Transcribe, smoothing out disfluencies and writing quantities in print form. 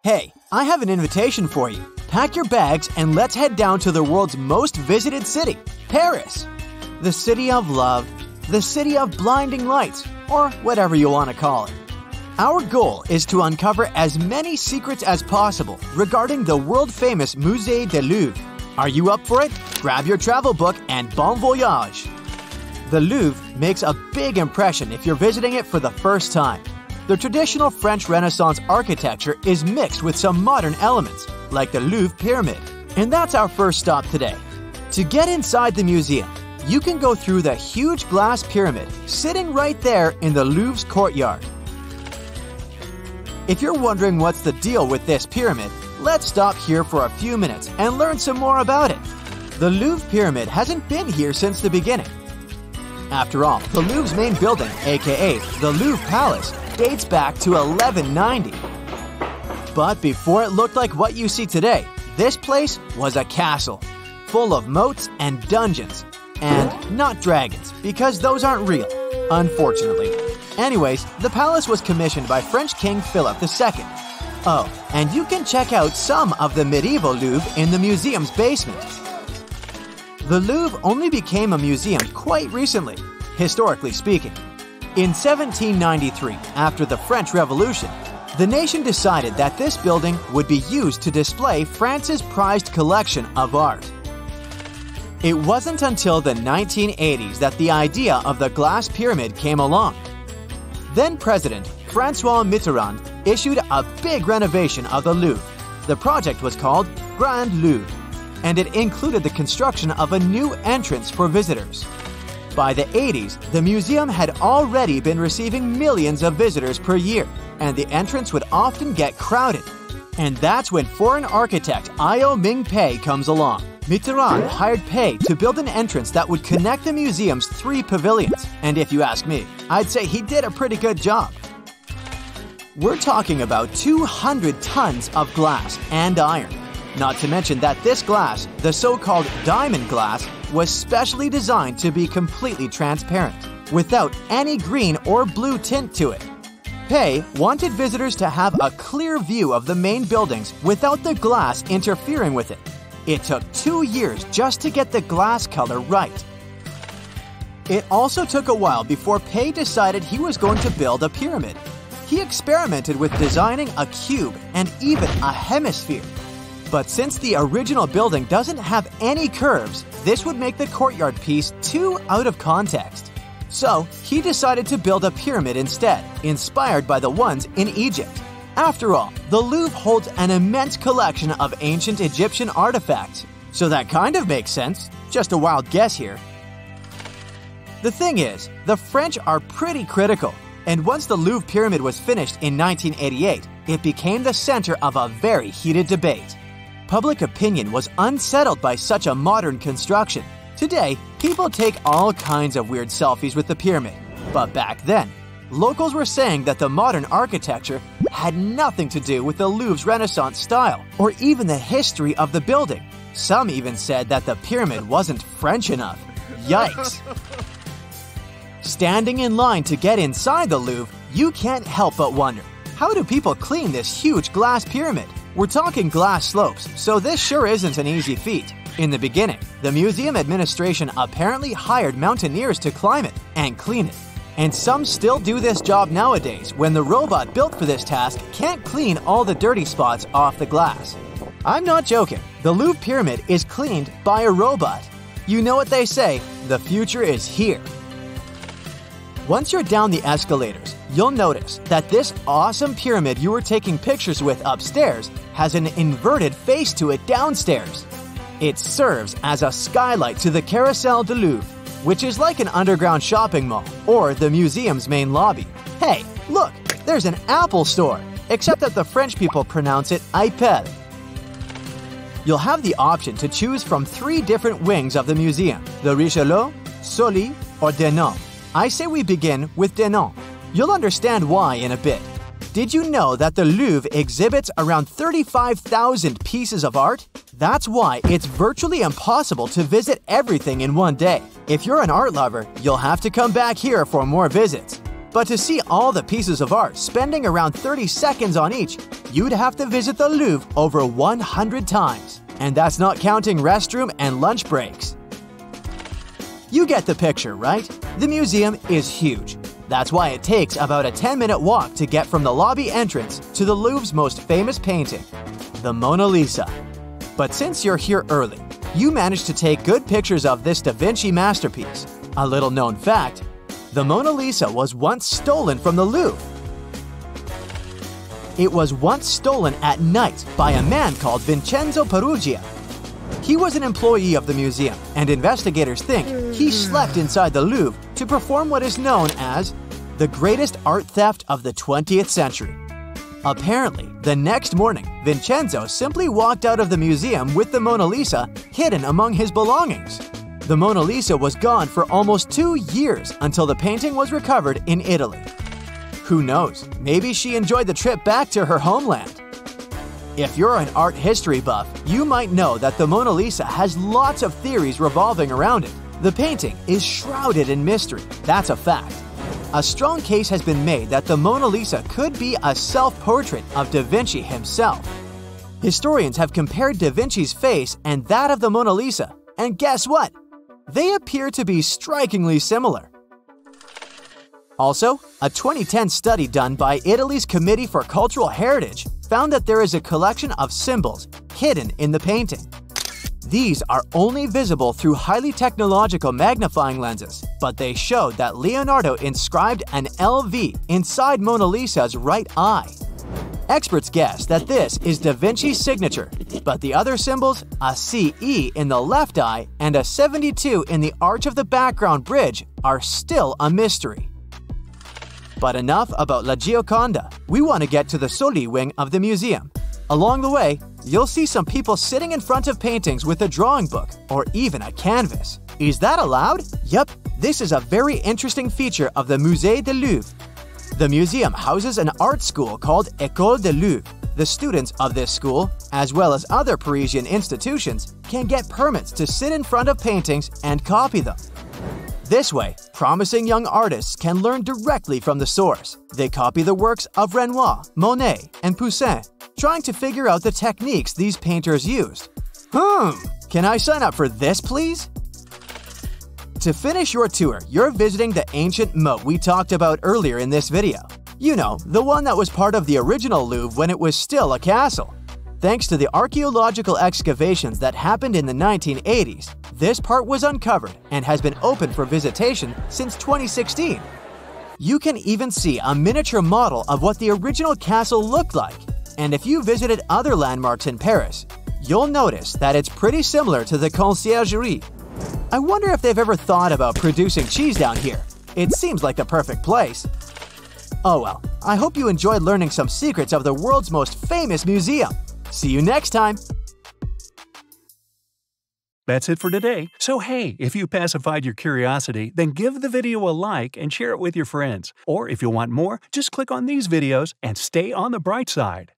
Hey, I have an invitation for you. Pack your bags and let's head down to the world's most visited city, Paris. The city of love, the city of blinding lights, or whatever you want to call it. Our goal is to uncover as many secrets as possible regarding the world-famous Musée du Louvre. Are you up for it? Grab your travel book and bon voyage! The Louvre makes a big impression if you're visiting it for the first time. The traditional French Renaissance architecture is mixed with some modern elements, like the Louvre Pyramid. And that's our first stop today. To get inside the museum, you can go through the huge glass pyramid sitting right there in the Louvre's courtyard. If you're wondering what's the deal with this pyramid, let's stop here for a few minutes and learn some more about it. The Louvre Pyramid hasn't been here since the beginning. After all, the Louvre's main building, aka the Louvre Palace, dates back to 1190. But before it looked like what you see today, this place was a castle, full of moats and dungeons. And not dragons, because those aren't real, unfortunately. Anyways, the palace was commissioned by French King Philip II. Oh, and you can check out some of the medieval Louvre in the museum's basement. The Louvre only became a museum quite recently, historically speaking. In 1793, after the French Revolution, the nation decided that this building would be used to display France's prized collection of art. It wasn't until the 1980s that the idea of the glass pyramid came along. Then President François Mitterrand issued a big renovation of the Louvre. The project was called Grand Louvre, and it included the construction of a new entrance for visitors. By the 80s, the museum had already been receiving millions of visitors per year, and the entrance would often get crowded. And that's when foreign architect Io Ming Pei comes along. Mitterrand hired Pei to build an entrance that would connect the museum's 3 pavilions, and if you ask me, I'd say he did a pretty good job. We're talking about 200 tons of glass and iron. Not to mention that this glass, the so-called diamond glass, was specially designed to be completely transparent, without any green or blue tint to it. Pei wanted visitors to have a clear view of the main buildings without the glass interfering with it. It took 2 years just to get the glass color right. It also took a while before Pei decided he was going to build a pyramid. He experimented with designing a cube and even a hemisphere. But since the original building doesn't have any curves, this would make the courtyard piece too out of context. So he decided to build a pyramid instead, inspired by the ones in Egypt. After all, the Louvre holds an immense collection of ancient Egyptian artifacts, so that kind of makes sense. Just a wild guess here. The thing is, the French are pretty critical, and once the Louvre Pyramid was finished in 1988, it became the center of a very heated debate. Public opinion was unsettled by such a modern construction. Today, people take all kinds of weird selfies with the pyramid, but back then, locals were saying that the modern architecture had nothing to do with the Louvre's Renaissance style, or even the history of the building. Some even said that the pyramid wasn't French enough. Yikes! Standing in line to get inside the Louvre, you can't help but wonder, how do people clean this huge glass pyramid? We're talking glass slopes, so this sure isn't an easy feat. In the beginning, the museum administration apparently hired mountaineers to climb it and clean it. And some still do this job nowadays when the robot built for this task can't clean all the dirty spots off the glass. I'm not joking. The Louvre Pyramid is cleaned by a robot. You know what they say, the future is here. Once you're down the escalators, you'll notice that this awesome pyramid you were taking pictures with upstairs has an inverted face to it downstairs. It serves as a skylight to the Carrousel du Louvre, which is like an underground shopping mall or the museum's main lobby. Hey, look, there's an Apple store, except that the French people pronounce it Apple. You'll have the option to choose from 3 different wings of the museum, the Richelieu, Sully, or Denon. I say we begin with Denon. You'll understand why in a bit. Did you know that the Louvre exhibits around 35,000 pieces of art? That's why it's virtually impossible to visit everything in one day. If you're an art lover, you'll have to come back here for more visits. But to see all the pieces of art spending around 30 seconds on each, you'd have to visit the Louvre over 100 times. And that's not counting restroom and lunch breaks. You get the picture, right? The museum is huge. That's why it takes about a 10-minute walk to get from the lobby entrance to the Louvre's most famous painting, the Mona Lisa. But since you're here early, you managed to take good pictures of this Da Vinci masterpiece. A little known fact, the Mona Lisa was once stolen from the Louvre. It was once stolen at night by a man called Vincenzo Peruggia. He was an employee of the museum, and investigators think he slept inside the Louvre to perform what is known as the greatest art theft of the 20th century. Apparently, the next morning, Vincenzo simply walked out of the museum with the Mona Lisa hidden among his belongings. The Mona Lisa was gone for almost 2 years until the painting was recovered in Italy. Who knows, maybe she enjoyed the trip back to her homeland. If you're an art history buff, you might know that the Mona Lisa has lots of theories revolving around it. The painting is shrouded in mystery, that's a fact. A strong case has been made that the Mona Lisa could be a self-portrait of Da Vinci himself. Historians have compared Da Vinci's face and that of the Mona Lisa, and guess what? They appear to be strikingly similar. Also, a 2010 study done by Italy's Committee for Cultural Heritage found that there is a collection of symbols hidden in the painting. These are only visible through highly technological magnifying lenses, but they showed that Leonardo inscribed an LV inside Mona Lisa's right eye. Experts guess that this is Da Vinci's signature, but the other symbols, a CE in the left eye and a 72 in the arch of the background bridge, are still a mystery. But enough about La Gioconda. We want to get to the Soli wing of the museum. Along the way, you'll see some people sitting in front of paintings with a drawing book or even a canvas. Is that allowed? Yep, this is a very interesting feature of the Musée du Louvre. The museum houses an art school called École du Louvre. The students of this school, as well as other Parisian institutions, can get permits to sit in front of paintings and copy them. This way, promising young artists can learn directly from the source. They copy the works of Renoir, Monet, and Poussin, trying to figure out the techniques these painters used. Can I sign up for this, please? To finish your tour, you're visiting the ancient moat we talked about earlier in this video. You know, the one that was part of the original Louvre when it was still a castle. Thanks to the archaeological excavations that happened in the 1980s, this part was uncovered and has been open for visitation since 2016. You can even see a miniature model of what the original castle looked like. And if you visited other landmarks in Paris, you'll notice that it's pretty similar to the Conciergerie. I wonder if they've ever thought about producing cheese down here. It seems like the perfect place. Oh well, I hope you enjoyed learning some secrets of the world's most famous museum. See you next time! That's it for today. So hey, if you pacified your curiosity, then give the video a like and share it with your friends. Or if you want more, just click on these videos and stay on the bright side.